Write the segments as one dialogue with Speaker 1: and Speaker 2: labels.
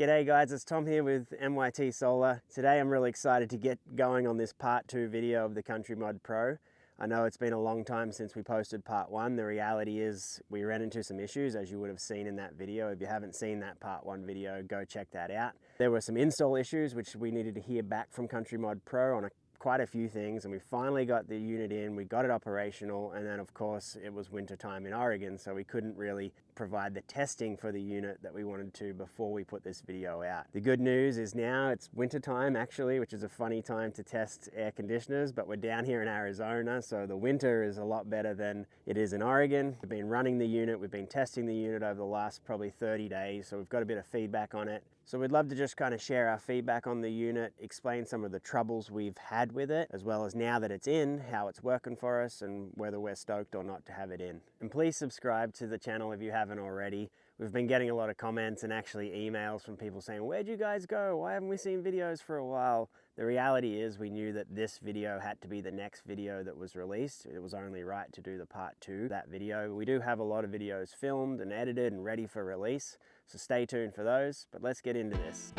Speaker 1: G'day guys, it's Tom here with MYT Solar. Today I'm really excited to get going on this part 2 video of the CountryMod Pro. I know it's been a long time since we posted part 1. The reality is we ran into some issues, as you would have seen in that video. If you haven't seen that part 1 video, go check that out. There were some install issues which we needed to hear back from CountryMod Pro on quite a few things, and we finally got the unit in, we got it operational, and then of course it was winter time in Oregon, so we couldn't really provide the testing for the unit that we wanted to before we put this video out. The good news is now it's winter time actually, which is a funny time to test air conditioners, but we're down here in Arizona, so the winter is a lot better than it is in Oregon. We've been running the unit, we've been testing the unit over the last probably 30 days, so we've got a bit of feedback on it. So we'd love to just kind of share our feedback on the unit, explain some of the troubles we've had with it, as well as now that it's in, how it's working for us and whether we're stoked or not to have it in. And please subscribe to the channel if you haven't already. We've been getting a lot of comments and actually emails from people saying, where'd you guys go? Why haven't we seen videos for a while? The reality is we knew that this video had to be the next video that was released. It was only right to do the part 2 of that video. We do have a lot of videos filmed and edited and ready for release, so stay tuned for those, but let's get into this.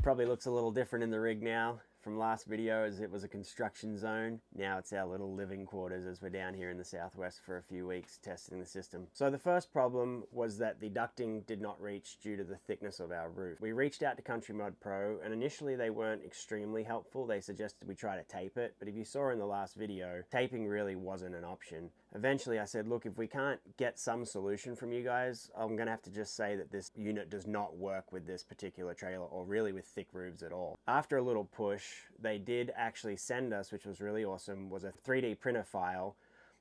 Speaker 1: Probably looks a little different in the rig now from last video, as it was a construction zone. Now it's our little living quarters as we're down here in the Southwest for a few weeks testing the system. So the first problem was that the ducting did not reach due to the thickness of our roof. We reached out to CountryMod Pro, and initially they weren't extremely helpful. They suggested we try to tape it, but if you saw in the last video, taping really wasn't an option. Eventually I said, look, if we can't get some solution from you guys, I'm gonna have to just say that this unit does not work with this particular trailer, or really with thick roofs at all. After a little push, they did actually send us, which was really awesome, was a 3D printer file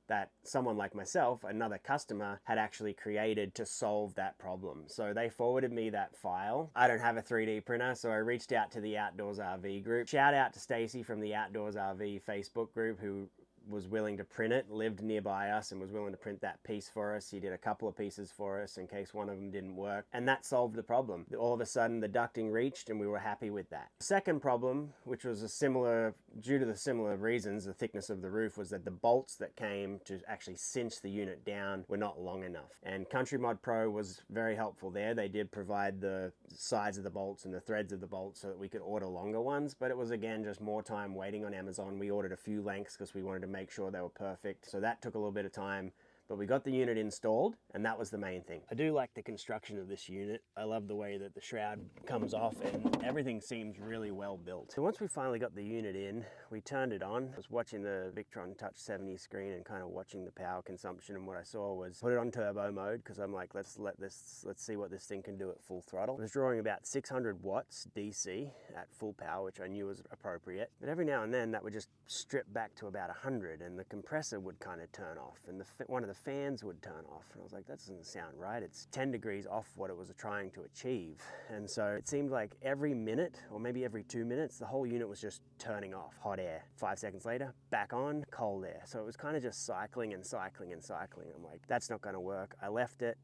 Speaker 1: that someone like myself, another customer, had actually created to solve that problem. So they forwarded me that file. I don't have a 3D printer, so I reached out to the Outdoors RV group. Shout out to Stacy from the Outdoors RV Facebook group, who was willing to print it, lived nearby us and was willing to print that piece for us. He did a couple of pieces for us in case one of them didn't work, and that solved the problem. All of a sudden the ducting reached and we were happy with that. The second problem, which was due to the similar reasons, the thickness of the roof, was that the bolts that came to actually cinch the unit down were not long enough, and CountryMod Pro was very helpful there. They did provide the sides of the bolts and the threads of the bolts so that we could order longer ones, but it was again just more time waiting on Amazon. We ordered a few lengths because we wanted to make sure they were perfect, so that took a little bit of time, but we got the unit installed, and that was the main thing. I do like the construction of this unit. I love the way that the shroud comes off and everything seems really well built. So once we finally got the unit in, we turned it on. I was watching the Victron Touch 70 screen and kind of watching the power consumption, and what I saw was put it on turbo mode because I'm like, let's see what this thing can do at full throttle. It was drawing about 600 watts DC at full power, which I knew was appropriate, but every now and then that would just strip back to about 100 and the compressor would kind of turn off and one of the fans would turn off, and I was like, that doesn't sound right. It's 10 degrees off what it was trying to achieve. And so it seemed like every minute or maybe every 2 minutes the whole unit was just turning off. Hot air, 5 seconds later back on, cold air. So it was kind of just cycling and cycling and cycling. I'm like, that's not going to work. I left it.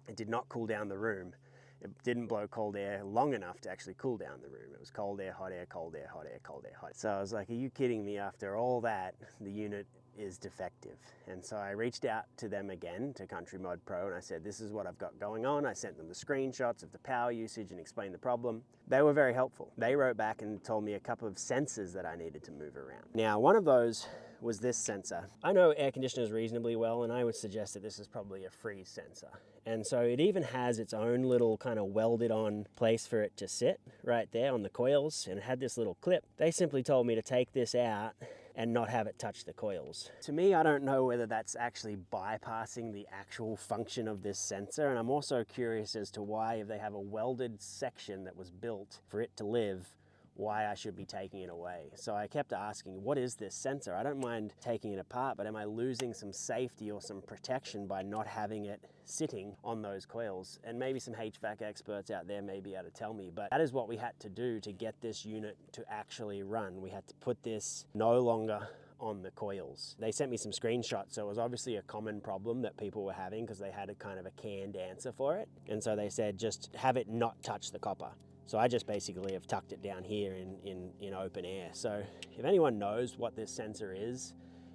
Speaker 1: It did not cool down the room. It didn't blow cold air long enough to actually cool down the room. It was cold air, hot air, cold air, hot air, cold air, hot air. So I was like, are you kidding me? After all that, the unit is defective. And so I reached out to them again, to CountryMod Pro, and I said, this is what I've got going on. I sent them the screenshots of the power usage and explained the problem. They were very helpful. They wrote back and told me a couple of sensors that I needed to move around. Now, one of those was this sensor. I know air conditioners reasonably well, and I would suggest that this is probably a freeze sensor. And so it even has its own little kind of welded on place for it to sit right there on the coils, and it had this little clip. They simply told me to take this out and not have it touch the coils. To me, I don't know whether that's actually bypassing the actual function of this sensor, and I'm also curious as to why, if they have a welded section that was built for it to live, why I should be taking it away. So I kept asking, what is this sensor? I don't mind taking it apart, but am I losing some safety or some protection by not having it sitting on those coils? And maybe some HVAC experts out there may be able to tell me, but that is what we had to do to get this unit to actually run. We had to put this no longer on the coils. They sent me some screenshots, so it was obviously a common problem that people were having because they had a kind of a canned answer for it. And so they said, just have it not touch the copper. So I just basically have tucked it down here in open air. So if anyone knows what this sensor is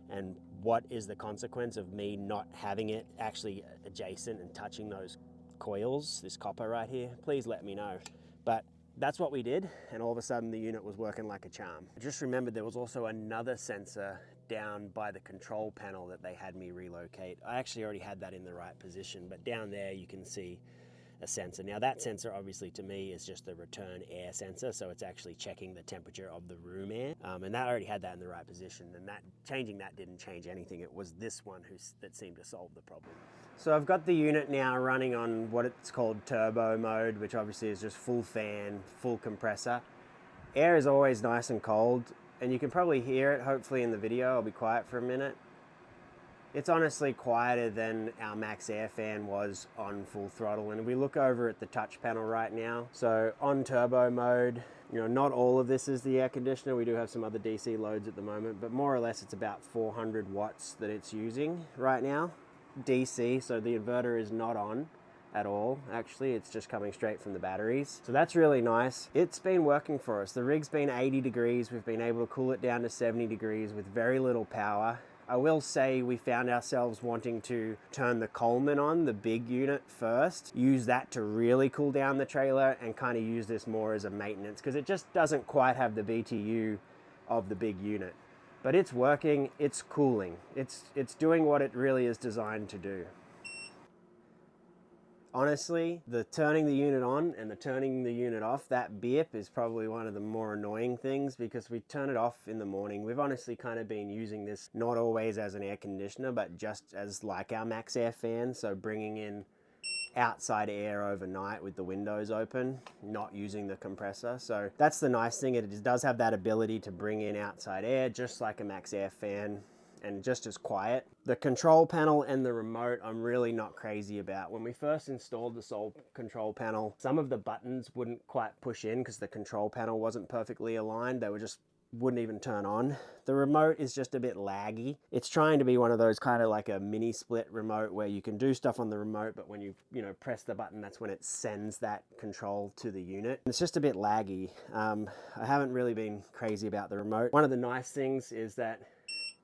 Speaker 1: and what is the consequence of me not having it actually adjacent and touching those coils, this copper right here, please let me know. But that's what we did, and all of a sudden the unit was working like a charm. I just remembered there was also another sensor down by the control panel that they had me relocate. I actually already had that in the right position, but down there you can see a sensor. Now that sensor obviously to me is just the return air sensor, so it's actually checking the temperature of the room air, and that already had that in the right position, and that changing that didn't change anything. It was this one that seemed to solve the problem. So I've got the unit now running on what it's called turbo mode, which obviously is just full fan, full compressor. Air is always nice and cold, and you can probably hear it hopefully in the video. I'll be quiet for a minute. It's honestly quieter than our max air fan was on full throttle. And we look over at the touch panel right now. So on turbo mode, you know, not all of this is the air conditioner. We do have some other DC loads at the moment, but more or less it's about 400 watts that it's using right now. DC, so the inverter is not on at all. Actually, it's just coming straight from the batteries. So that's really nice. It's been working for us. The rig's been 80 degrees. We've been able to cool it down to 70 degrees with very little power. I will say we found ourselves wanting to turn the Coleman on, the big unit first, use that to really cool down the trailer, and kind of use this more as a maintenance because it just doesn't quite have the BTU of the big unit. But it's working, it's cooling. It's doing what it really is designed to do. Honestly, the turning the unit on and the turning the unit off, that beep is probably one of the more annoying things because we turn it off in the morning. We've honestly kind of been using this not always as an air conditioner, but just as like our max air fan. So bringing in outside air overnight with the windows open, not using the compressor. So that's the nice thing. It does have that ability to bring in outside air, just like a max air fan, and just as quiet. The control panel and the remote I'm really not crazy about. When we first installed the Solar control panel, some of the buttons wouldn't quite push in because the control panel wasn't perfectly aligned. They were just wouldn't even turn on. The remote is just a bit laggy. It's trying to be one of those kind of like a mini split remote where you can do stuff on the remote, but when you press the button, that's when it sends that control to the unit. It's just a bit laggy. I haven't really been crazy about the remote. One of the nice things is that,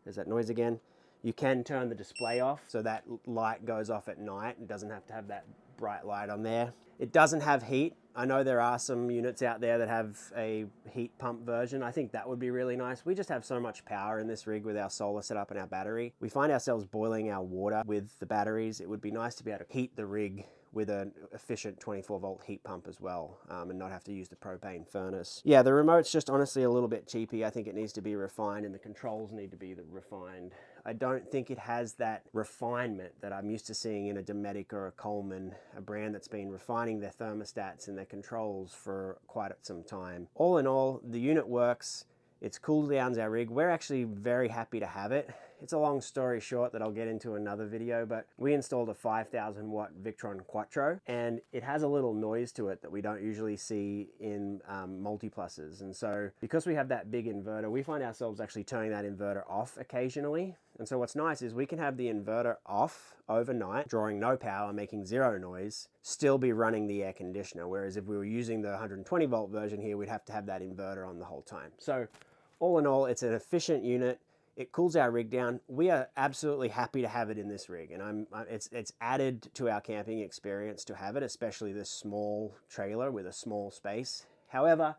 Speaker 1: there's that noise again, you can turn the display off so that light goes off at night. It doesn't have to have that bright light on there. It doesn't have heat. I know there are some units out there that have a heat pump version. I think that would be really nice. We just have so much power in this rig with our solar setup and our battery. We find ourselves boiling our water with the batteries. It would be nice to be able to heat the rig with an efficient 24-volt heat pump as well, and not have to use the propane furnace. Yeah, the remote's just honestly a little bit cheapy. I think it needs to be refined and the controls need to be refined. I don't think it has that refinement that I'm used to seeing in a Dometic or a Coleman, a brand that's been refining their thermostats and their controls for quite some time. All in all, the unit works. It's cooled down our rig. We're actually very happy to have it. It's a long story short that I'll get into another video, but we installed a 5,000 watt Victron Quattro, and it has a little noise to it that we don't usually see in multi-pluses. And so because we have that big inverter, we find ourselves actually turning that inverter off occasionally. And so what's nice is we can have the inverter off overnight, drawing no power, making zero noise, still be running the air conditioner. Whereas if we were using the 120 volt version here, we'd have to have that inverter on the whole time. So all in all, it's an efficient unit. It cools our rig down. We are absolutely happy to have it in this rig, and it's added to our camping experience to have it, especially this small trailer with a small space. However,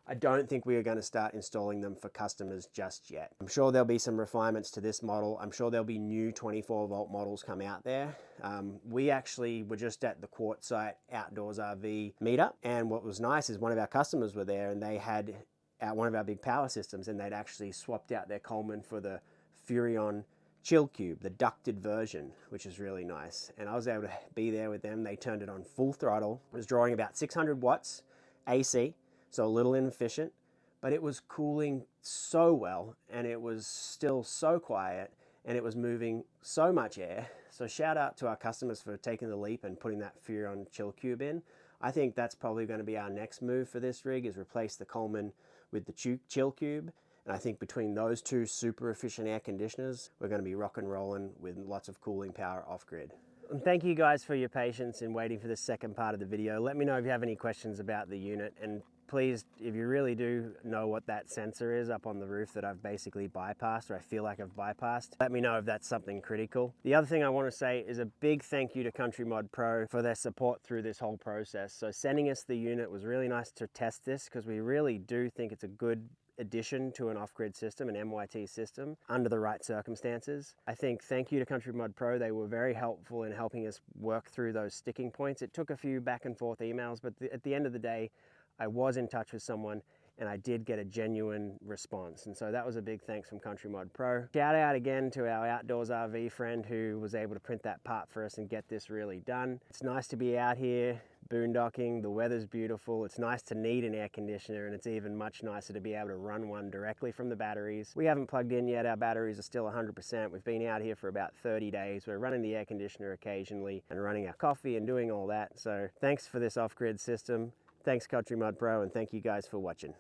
Speaker 1: I don't think we are going to start installing them for customers just yet. I'm sure there'll be some refinements to this model. I'm sure there'll be new 24-volt models come out there. We actually were just at the Quartzsite Outdoors RV meetup, and what was nice is one of our customers were there, and they had one of our big power systems, and they'd actually swapped out their Coleman for the Furrion Chill Cube, the ducted version, which is really nice. And I was able to be there with them. They turned it on full throttle. It was drawing about 600 watts AC, so a little inefficient, but it was cooling so well, and it was still so quiet, and it was moving so much air. So shout out to our customers for taking the leap and putting that Furrion Chill Cube in. I think that's probably going to be our next move for this rig, is replace the Coleman with the Chill Cube. And I think between those two super efficient air conditioners, we're going to be rock and rolling with lots of cooling power off grid. And thank you guys for your patience in waiting for the second part of the video. Let me know if you have any questions about the unit, and please, if you really do know what that sensor is up on the roof that I've basically bypassed, or I feel like I've bypassed, let me know if that's something critical. The other thing I want to say is a big thank you to CountryMod Pro for their support through this whole process. So sending us the unit was really nice to test this, because we really do think it's a good addition to an off-grid system, an MYT system, under the right circumstances. I think thank you to CountryMod Pro. They were very helpful in helping us work through those sticking points. It took a few back and forth emails, but at the end of the day, I was in touch with someone and I did get a genuine response. And so that was a big thanks from CountryMod Pro. Shout out again to our outdoors RV friend who was able to print that part for us and get this really done. It's nice to be out here boondocking. The weather's beautiful. It's nice to need an air conditioner, and it's even much nicer to be able to run one directly from the batteries. We haven't plugged in yet. Our batteries are still 100%. We've been out here for about 30 days. We're running the air conditioner occasionally and running our coffee and doing all that. So thanks for this off-grid system. Thanks CountryMod Pro, and thank you guys for watching.